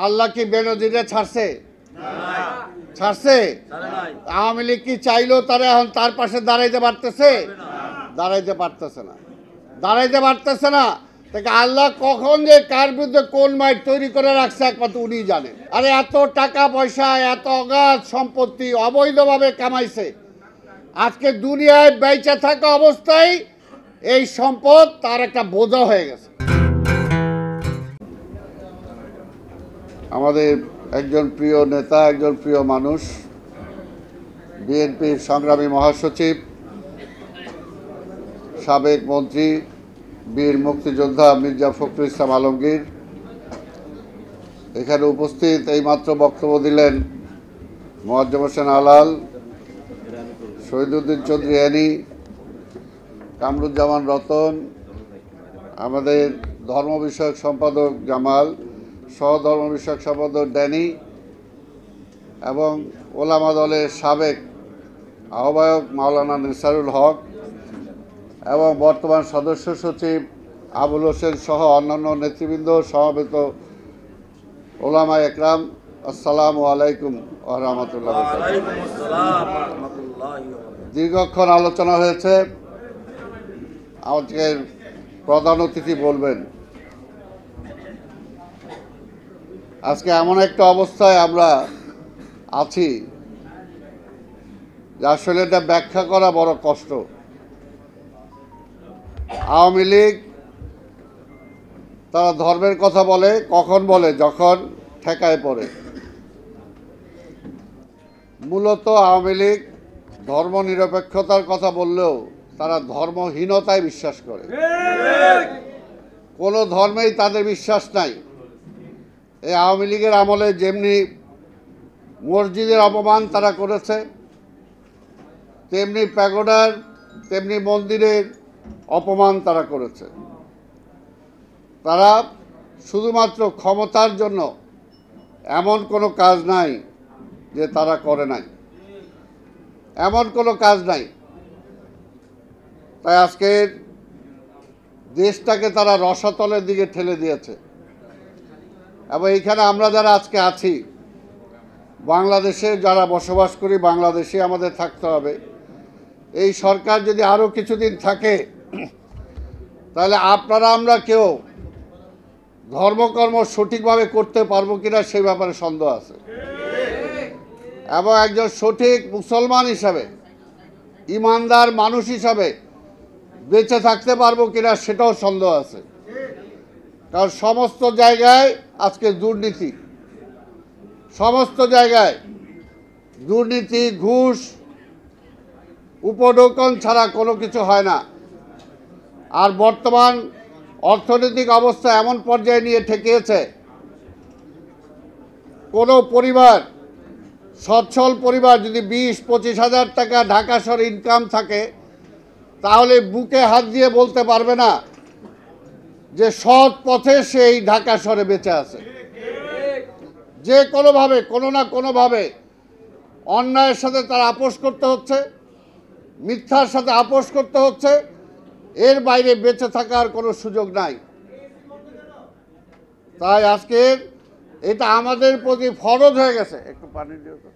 আল্লাহ কি বেনজিরে ছাড়ছে? ছাড়ছে? আওয়ামী লীগ কি চাইলেও তারা এখন তার পাশে দাঁড়াইতে পারতেছে? দাঁড়াইতে পারতেছে না, দাঁড়াইতে পারতেছে না। তাকে আল্লাহ কখন যে কার বিরুদ্ধে কোন মাইট তৈরি করে রাখছে একমাত্র উনিই জানেন। আরে এত টাকা পয়সা, এত অগাধ সম্পত্তি অবৈধভাবে কামাইছে, আজকে দুনিয়ায় বেঁচে থাকা অবস্থায় এই সম্পদ তার একটা বোঝা হয়ে গেছে। আমাদের একজন প্রিয় নেতা, একজন প্রিয় মানুষ, বিএনপির সংগ্রামী মহাসচিব, সাবেক মন্ত্রী, বীর মুক্তিযোদ্ধা মির্জা ফখরুল ইসলাম আলমগীর এখানে উপস্থিত। এইমাত্র বক্তব্য দিলেন মোয়াজ্জেম হোসেন আলাল, শহীদুদ্দিন চৌধুরী অ্যানি, কামরুজ্জামান রতন, আমাদের ধর্ম বিষয়ক সম্পাদক জামাল, সহধর্ম বিষয়ক সম্পাদক ড্যানি এবং ওলামা দলের সাবেক আহ্বায়ক মাওলানা নিসারুল হক এবং বর্তমান সদস্য সচিব আবুল হোসেন সহ অন্যান্য নেতৃবৃন্দ, সমবেত ওলামা একরাম, আসসালামু আলাইকুম ওয়া রাহমাতুল্লাহ। দীর্ঘক্ষণ আলোচনা হয়েছে। আজকের প্রধান অতিথি বলবেন। আজকে এমন একটা অবস্থায় আমরা আছি যে আসলে এটা ব্যাখ্যা করা বড় কষ্ট। আওয়ামী লীগ তারা ধর্মের কথা বলে, কখন বলে? যখন ঠেকায় পড়ে। মূলত আওয়ামী লীগ ধর্ম নিরপেক্ষতার কথা বললেও তারা ধর্মহীনতায় বিশ্বাস করে। কোনো ধর্মেই তাদের বিশ্বাস নাই। এই আওয়ামী লীগের আমলে যেমনি মসজিদের অপমান তারা করেছে, তেমনি প্যাগোডার, তেমনি মন্দিরের অপমান তারা করেছে। তারা শুধুমাত্র ক্ষমতার জন্য এমন কোনো কাজ নাই যে তারা করে নাই, এমন কোনো কাজ নাই। তাই আজকের দেশটাকে তারা রসাতলের দিকে ঠেলে দিয়েছে। এবং এইখানে আমরা যারা আজকে আছি, বাংলাদেশে যারা বসবাস করি, বাংলাদেশে আমাদের থাকতে হবে। এই সরকার যদি আরও কিছুদিন থাকে, তাহলে আপনারা আমরা কেউ ধর্মকর্ম সঠিকভাবে করতে পারবো কিনা সেই ব্যাপারে সন্দেহ আছে। এবং একজন সঠিক মুসলমান হিসাবে, ইমানদার মানুষ হিসাবে বেঁচে থাকতে পারবো কিনা সেটাও সন্দেহ আছে। কারণ সমস্ত জায়গায় আজকে দুর্নীতি, সমস্ত জায়গায় দুর্নীতি, ঘুষ, উপঢৌকন ছাড়া কোনো কিছু হয় না। আর বর্তমান অর্থনৈতিক অবস্থা এমন পর্যায়ে নিয়ে ঠেকিয়েছে, কোনো পরিবার, সচ্ছল পরিবার যদি 20-25 হাজার টাকা ঢাকা শহরে ইনকাম থাকে, তাহলে বুকে হাত দিয়ে বলতে পারবে না যে সৎ পথে সেই ঢাকা শহরে বেঁচে আছে। যে কোনোভাবে, কোনো না কোনোভাবে অন্যায়ের সাথে তার আপোষ করতে হচ্ছে, মিথ্যার সাথে আপোষ করতে হচ্ছে। এর বাইরে বেঁচে থাকার কোনো সুযোগ নাই। তাই আজকে এটা আমাদের প্রতি ফরজ হয়ে গেছে, একটু পানি দিও তো,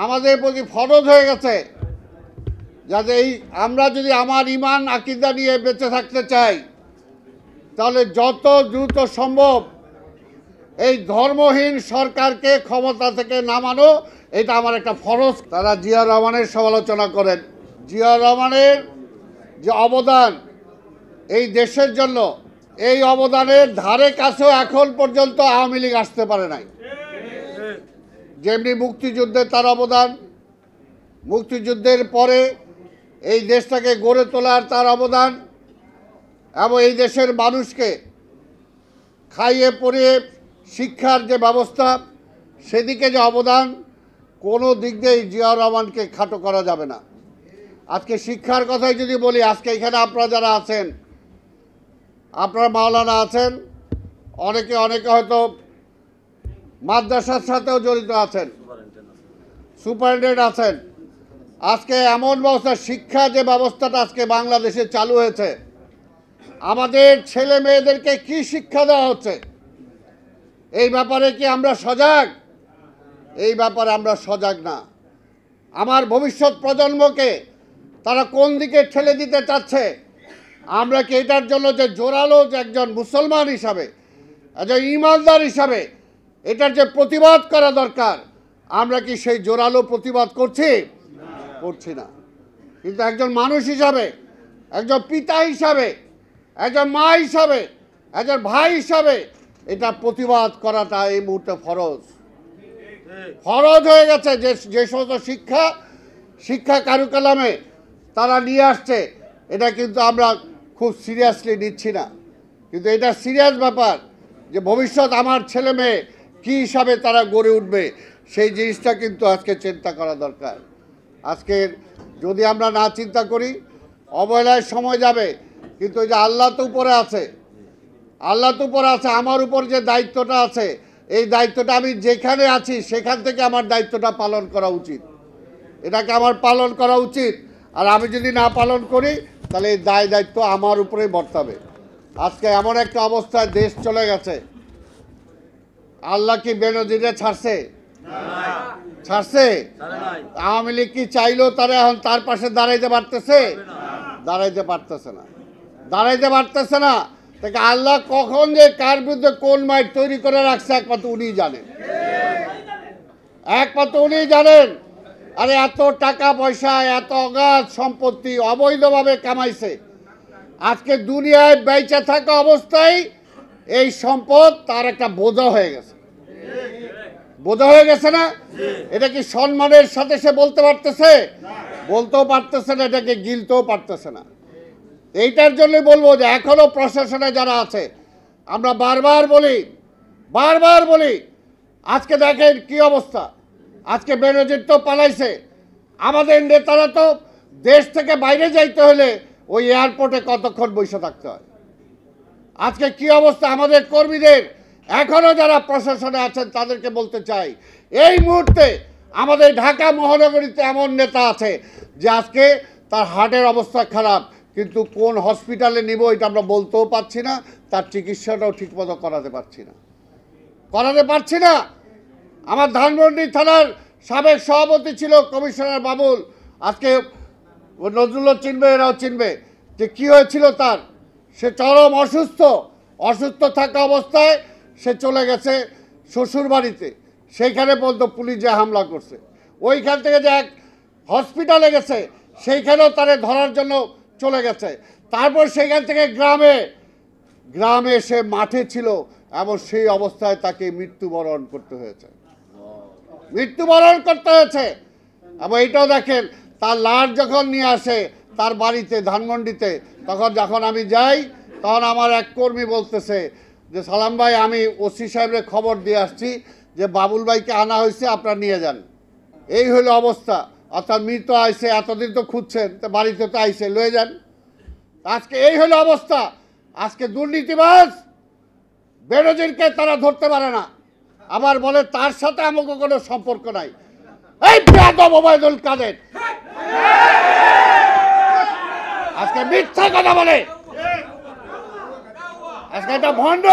আমাদের প্রতি ফরজ হয়ে গেছে যাতে আমরা যদি আমার ঈমান আকীদা নিয়ে বেঁচে থাকতে চাই, তাহলে যত দ্রুত সম্ভব এই ধর্মহীন সরকারকে ক্ষমতা থেকে নামানো, এটা আমার একটা ফরজ। তারা জিয়া রহমানের সমালোচনা করেন। জিয়া রহমানের যে অবদান এই দেশের জন্য, এই অবদানের ধারে কাছেও এখন পর্যন্ত আওয়ামী লীগ আসতে পারে নাই। যেমনি মুক্তিযুদ্ধে তার অবদান, মুক্তিযুদ্ধের পরে এই দেশটাকে গড়ে তোলার তার অবদান, এবং এই দেশের মানুষকে খাইয়ে পরিয়ে শিক্ষার যে ব্যবস্থা, সেদিকে যে অবদান, কোনো দিক দিয়েই জিয়া রহমানকে খাটো করা যাবে না। আজকে শিক্ষার কথাই যদি বলি, আজকে এখানে আপনারা যারা আছেন, আপনারা মাওলানা আছেন, অনেকে হয়তো মাদ্রাসার সাথেও জড়িত আছেন, সুপারিনটেন্ডেন্ট আছেন। আজকে এমন ব্যবস্থা, শিক্ষা যে ব্যবস্থাটা আজকে বাংলাদেশে চালু হয়েছে, আমাদের ছেলে মেয়েদেরকে কি শিক্ষা দেওয়া হচ্ছে? এই ব্যাপারে কি আমরা সজাগ? এই ব্যাপারে আমরা সজাগ না। আমার ভবিষ্যৎ প্রজন্মকে তারা কোন দিকে ঠেলে দিতে চাচ্ছে, আমরা কি এটার জন্য যে জোরালো যে একজন মুসলমান হিসাবে, একজন ইমানদার হিসাবে এটার যে প্রতিবাদ করা দরকার, আমরা কি সেই জোরালো প্রতিবাদ করছি না। কিন্তু একজন মানুষ হিসাবে, একজন পিতা হিসাবে, একজন মা হিসাবে, একজন ভাই হিসাবে এটা প্রতিবাদ করাটা এই মুহূর্তে ফরজ হয়ে গেছে। যে সমস্ত শিক্ষা কারুকালামে তারা নিয়ে আসছে, এটা কিন্তু আমরা খুব সিরিয়াসলি নিচ্ছি না। কিন্তু এটা সিরিয়াস ব্যাপার যে ভবিষ্যৎ আমার ছেলে মেয়ে কী হিসাবে তারা গড়ে উঠবে, সেই জিনিসটা কিন্তু আজকে চিন্তা করা দরকার। আজকে যদি আমরা না চিন্তা করি, অবহেলায় সময় যাবে। কিন্তু ওই যে আল্লাহ তো উপরে আছে, আমার উপর যে দায়িত্বটা আছে, এই দায়িত্বটা আমি যেখানে আছি সেখান থেকে আমার দায়িত্বটা পালন করা উচিত। এটাকে আমার পালন করা উচিত। আর আমি যদি না পালন করি তাহলে এই দায়িত্ব আমার উপরেই বর্তাবে। আজকে এমন একটা অবস্থায় দেশ চলে গেছে, আল্লাহ কি বেনজিরে ছাড়ছে? আওয়ামী লীগ কি চাইলেও তারা এখন তার পাশে দাঁড়াইতে পারতেছে না। তাকে আল্লাহ কখন যে কার বিরুদ্ধে কোন মাইট তৈরি করে রাখছে একমাত্র উনিই জানেন। আরে এত টাকা পয়সা, এত অগাধ সম্পত্তি অবৈধভাবে কামাইছে, আজকে দুনিয়ায় বেঁচে থাকা অবস্থায় এই সম্পদ তার একটা বোঝা হয়ে গেছে না। এটা কি সম্মানের সাথে সে বলতেও পারতেছে না, এটাকে গিলতেও পারতেছে না। এইটার জন্য বলবো যে এখনো প্রশাসনে যারা আছে, আমরা বারবার বলি আজকে দেখেন কি অবস্থা। আজকে বেনজির তো পালাইছে, আমাদের নেতারা তো দেশ থেকে বাইরে যাইতে হলে ওই এয়ারপোর্টে কতক্ষণ বসে থাকতে হয়। আজকে কি অবস্থা আমাদের কর্মীদের, এখনো যারা প্রশাসনে আছেন তাদেরকে বলতে চাই, এই মুহূর্তে আমাদের ঢাকা মহানগরীতে এমন নেতা আছে যে আজকে তার হার্টের অবস্থা খারাপ, কিন্তু কোন হসপিটালে নিব এটা আমরা বলতেও পারছি না, তার চিকিৎসাটাও ঠিকমতো করাতে পারছি না। আমার ধানমন্ডি থানার সাবেক সভাপতি ছিল কমিশনার বাবুল, আজকে নজরুলও চিনবে, এরাও চিনবে যে কী হয়েছিল তার। সে চরম অসুস্থ থাকা অবস্থায় সে চলে গেছে শ্বশুর বাড়িতে, সেইখানে পর্যন্ত পুলিশ যে হামলা করছে। ওইখান থেকে যে এক হসপিটালে গেছে সেইখানেও তারে ধরার জন্য চলে গেছে। তারপর সেইখান থেকে গ্রামে সে মাঠে ছিল, এবং সেই অবস্থায় তাকে মৃত্যুবরণ করতে হয়েছে। এবং এইটাও দেখেন, তার লাশ যখন নিয়ে আসে তার বাড়িতে ধানমন্ডিতে, যখন আমি যাই তখন আমার এক কর্মী বলতেছে যে সালাম ভাই, আমি ওসি সাহেবের খবর দিয়ে আসছি যে বাবুল ভাইকে আনা হয়েছে, আপনারা নিয়ে যান। এই হলো অবস্থা। অর্থাৎ মৃত আইসে, এতদিন তো খুঁজছেন, তো বাড়িতে তো আইসে, লয়ে যান। আজকে এই হলো অবস্থা। আজকে দুর্নীতিবাজ বেনজিরকে তারা ধরতে পারে না, আবার বলে তার সাথে আমাকে কোনো সম্পর্ক নাই। এই বেয়াদব ওবায়দুল কাদের আজকে মিথ্যা কথা বলে, আজকে এটা ভণ্ড,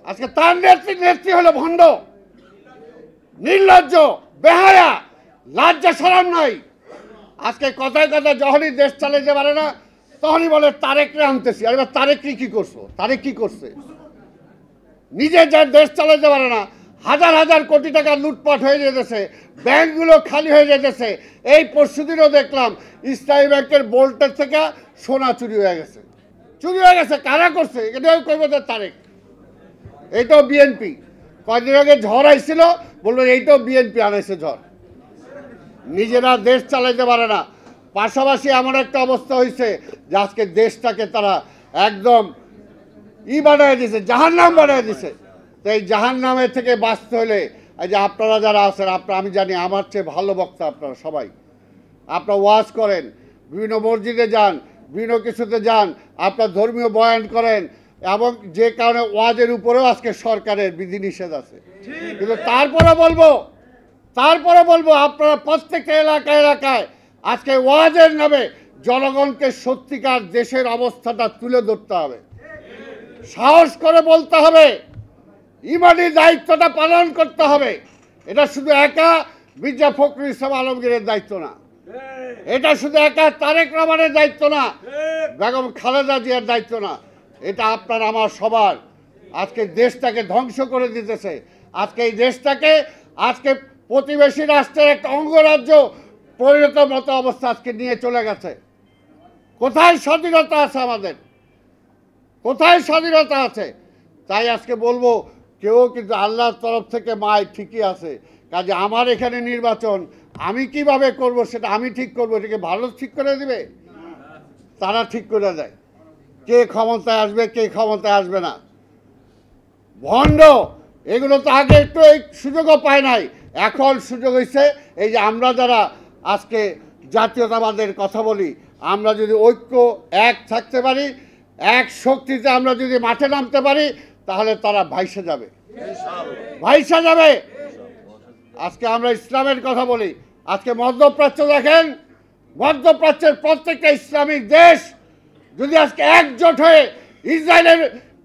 আজকে তার নেত্রী হলো ভণ্ড, নির্লজ্জ, বেহায়া, লজ্জা শরম নাই। আজকে কথায় যখনই দেশ চালাইতে পারে না তখনই বলে তারেকরে আনতেছি। আর এবার তারেক কি করছে? নিজে যা দেশ চালাইতে পারে না, হাজার কোটি টাকা লুটপাট হয়ে যেতেছে, ব্যাংকগুলো খালি হয়ে যেতেছে। এই পরশুদিনও দেখলাম ইসলামী ব্যাংকের বোল্টের থেকে সোনা চুরি হয়ে গেছে। কারা করছে? এটাও কইব তারেক। এইটাও বিএনপি। কয়েকদিন আগে ঝড় আইছিল, বলবেন এইটাও বিএনপি আনাইছে ঝড়। নিজেরা দেশ চালাইতে পারে না, পাশাপাশি এমন একটা অবস্থা হয়েছে যে আজকে দেশটাকে তারা একদম বানায় দিছে, জাহান্নাম বানায় দিছে। তো এই জাহান্নামের থেকে বাঁচতে হলে এই যে আপনারা যারা আছেন, আমি জানি আমার চেয়ে ভালো বক্তা আপনারা সবাই, আপনারা ওয়াজ করেন, বিভিন্ন মসজিদে যান, বিভিন্ন কিছুতে যান, আপনার ধর্মীয় বয়ান করেন, এবং যে কারণে ওয়াজের উপরেও আজকে সরকারের বিধিনিষেধ আছে। কিন্তু তারপরে বলবো আপনারা প্রত্যেকটা এলাকায় আজকে ওয়াজের নামে জনগণকে সত্যিকার দেশের অবস্থাটা তুলে ধরতে হবে, সাহস করে বলতে হবে, ইমানি দায়িত্বটা পালন করতে হবে। এটা শুধু একা মির্জা ফখরুল ইসলাম আলমগীরের দায়িত্ব না, এটা শুধু একা তারেক রহমানের দায়িত্ব না, বেগম খালেদা জিয়ার দায়িত্ব না, এটা আপনার আমার সবার। আজকে দেশটাকে ধ্বংস করে দিতেছে, আজকে এই দেশটাকে আজকে প্রতিবেশী রাষ্ট্রের একটা অঙ্গরাজ্য পরিণত মতো অবস্থা আজকে নিয়ে চলে গেছে। কোথায় স্বাধীনতা আছে আমাদের? কোথায় স্বাধীনতা আছে? তাই আজকে বলবো, কেউ কিন্তু আল্লাহর তরফ থেকে মায় ঠিকই আছে। কাজে আমার এখানে নির্বাচন আমি কিভাবে করব সেটা আমি ঠিক করবো, এটাকে ভালো ঠিক করে দিবে? তারা ঠিক করে দেয় কে ক্ষমতায় আসবে, কে ক্ষমতায় আসবে না। ভণ্ড এগুলো তো আগে একটু এই সুযোগও পায় নাই, এখন সুযোগ হয়েছে। এই যে আমরা যারা আজকে জাতীয়তাবাদের কথা বলি, আমরা যদি ঐক্য এক থাকতে পারি, এক শক্তিতে আমরা যদি মাঠে নামতে পারি, তাহলে তারা ভাইসে যাবে, ভাইসে যাবে। আজকে আমরা ইসলামের কথা বলি, আজকে মধ্যপ্রাচ্য দেখেন, মধ্যপ্রাচ্যের প্রত্যেকটা ইসলামিক দেশ যদি আজকে একজোট হয়ে ইসরায়েলের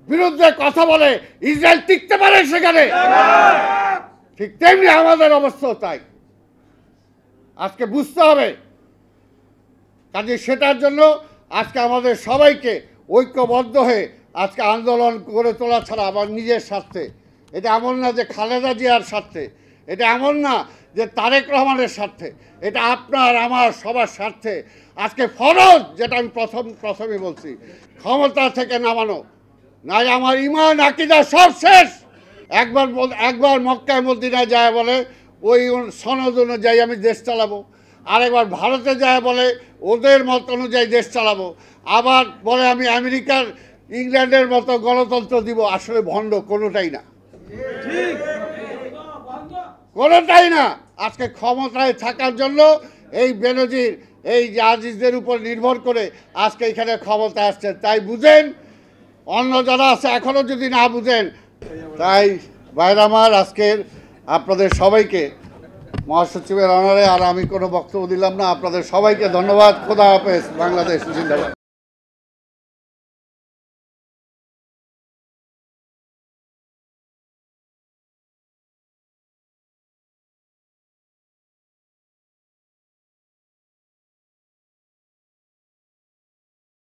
বিরুদ্ধে কথা বলে, ইসরায়েল টিকতে পারে সেখানে। ঠিক তেমনি আমাদের অবস্থা তাই। আজকে বুঝতে হবে, কাজে সেটার জন্য আজকে আমাদের সবাইকে ঐক্যবদ্ধ হয়ে আজকে আন্দোলন করে তোলা ছাড়া আমার নিজের স্বার্থে, এটা এমন না যে খালেদা জিয়ার স্বার্থে, এটা এমন না যে তারেক রহমানের স্বার্থে, এটা আপনার আমার সবার স্বার্থে। আজকে ফরজ, যেটা আমি প্রথমে বলছি, ক্ষমতা থেকে নামানো, নাই আমার ইমান আকিদা সব শেষ। একবার মক্কায় মদিনায় যায় বলে ওই সনদ অনুযায়ী আমি দেশ চালাবো, আরেকবার ভারতে যায় বলে ওদের মত অনুযায়ী দেশ চালাবো, আবার বলে আমি আমেরিকার ইংল্যান্ডের মতো গণতন্ত্র দিব। আসলে ভণ্ড, কোনোটাই না, কোনোটাই না। আজকে ক্ষমতায় থাকার জন্য এই বেনজির, এই যে আজিজদের উপর নির্ভর করে আজকে এখানে ক্ষমতায় আসছে। তাই বুঝেন, অন্য যারা আছে এখনও যদি না বুঝেন। তাই ভাইরা আমার, আজকের আপনাদের সবাইকে মহাসচিবের অনারে আর আমি কোনো বক্তব্য দিলাম না। আপনাদের সবাইকে ধন্যবাদ। খোদা হাফেজ। বাংলাদেশ জিন্দাবাদ।